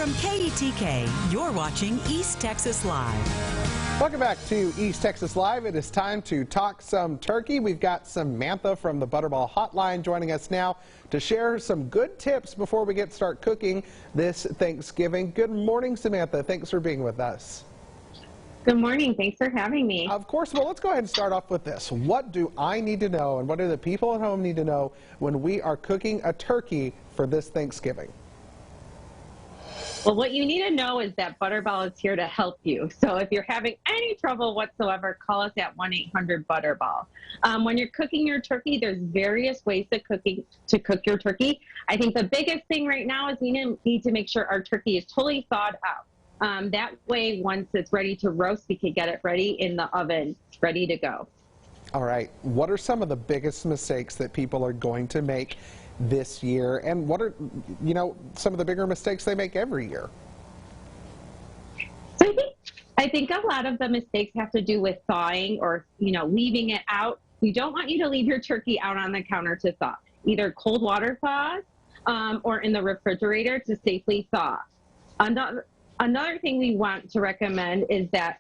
From KETK, you're watching East Texas Live. Welcome back to East Texas Live. It is time to talk some turkey. We've got Samantha from the Butterball Hotline joining us now to share some good tips before we start cooking this Thanksgiving. Good morning, Samantha. Thanks for being with us. Good morning. Thanks for having me. Of course. Well, let's go ahead and start off with this. What do I need to know, and what do the people at home need to know when we are cooking a turkey for this Thanksgiving? Well, what you need to know is that Butterball is here to help you. So if you're having any trouble whatsoever, call us at 1-800-BUTTERBALL. When you're cooking your turkey, there's various ways to cook your turkey. I think the biggest thing right now is we need to make sure our turkey is totally thawed out. That way, once it's ready to roast, we can get it ready in the oven, ready to go. All right. What are some of the biggest mistakes that people are going to make this year, and what are, some of the bigger mistakes they make every year? So I think a lot of the mistakes have to do with thawing or, leaving it out. We don't want you to leave your turkey out on the counter to thaw. Either cold water thaws or in the refrigerator to safely thaw. Another thing we want to recommend is that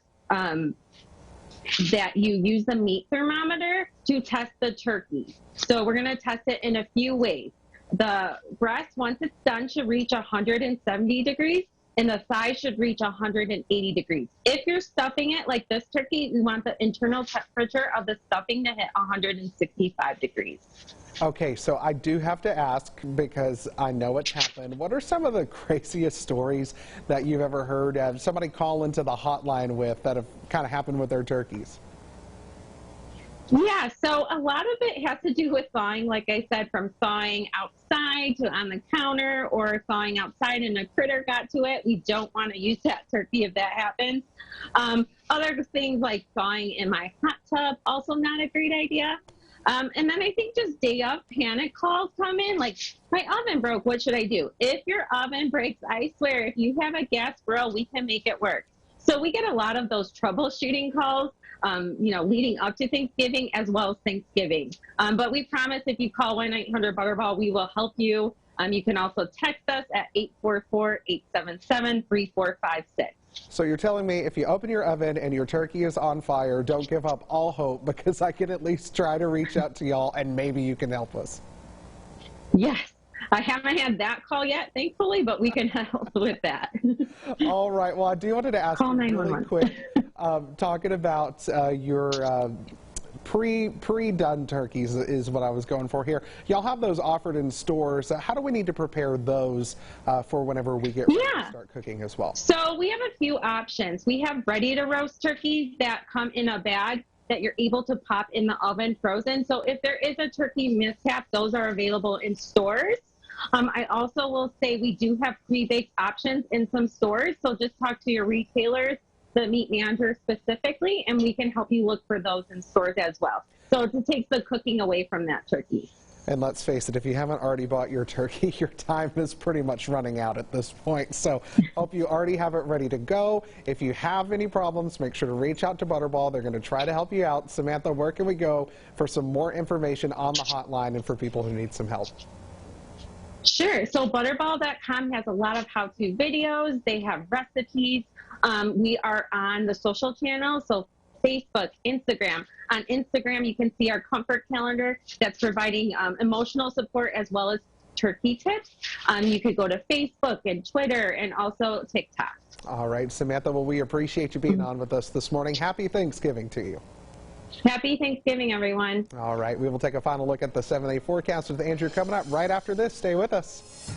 you use the meat thermometer to test the turkey. So we're going to test it in a few ways. The breast, once it's done, should reach 170 degrees, and the thigh should reach 180 degrees. If you're stuffing it like this turkey, we want the internal temperature of the stuffing to hit 165 degrees. Okay, so I do have to ask, because I know it's happened, what are some of the craziest stories that you've ever heard of somebody call into the hotline with that have kind of happened with their turkeys? Yeah, so a lot of it has to do with thawing, like I said, from thawing outside to on the counter, or thawing outside and a critter got to it. We don't want to use that turkey if that happens. Other things like thawing in my hot tub, also not a great idea. And then I think just day of panic calls come in, like, my oven broke, what should I do? If your oven breaks, I swear, if you have a gas grill, we can make it work. So we get a lot of those troubleshooting calls, leading up to Thanksgiving as well as Thanksgiving. But we promise if you call 1-800-BUTTERBALL, we will help you. You can also text us at 844-877-3456. So you're telling me if you open your oven and your turkey is on fire, don't give up all hope, because I can at least try to reach out to y'all and maybe you can help us. Yes. I haven't had that call yet, thankfully, but we can help with that. All right. Well, I do wanted to ask you really quick, talking about your pre-done turkeys is what I was going for here. Y'all have those offered in stores. How do we need to prepare those for whenever we get ready to start cooking as well? So we have a few options. We have ready-to-roast turkeys that come in a bag that you're able to pop in the oven frozen. So if there is a turkey mishap, those are available in stores. I also will say we do have pre-baked options in some stores. So just talk to your retailers, the meat manager specifically, and we can help you look for those in stores as well. So it takes the cooking away from that turkey. And let's face it, if you haven't already bought your turkey, your time is pretty much running out at this point. So hope you already have it ready to go. If you have any problems, make sure to reach out to Butterball. They're going to try to help you out. Samantha, where can we go for some more information on the hotline and for people who need some help? Sure. So Butterball.com has a lot of how-to videos. They have recipes. We are on the social channels, so Facebook, Instagram. On Instagram, you can see our comfort calendar that's providing emotional support as well as turkey tips. You could go to Facebook and Twitter and also TikTok. All right, Samantha, well, we appreciate you being on with us this morning. Happy Thanksgiving to you. Happy Thanksgiving, everyone. All right, we will take a final look at the 7-day forecast with Andrew coming up right after this. Stay with us.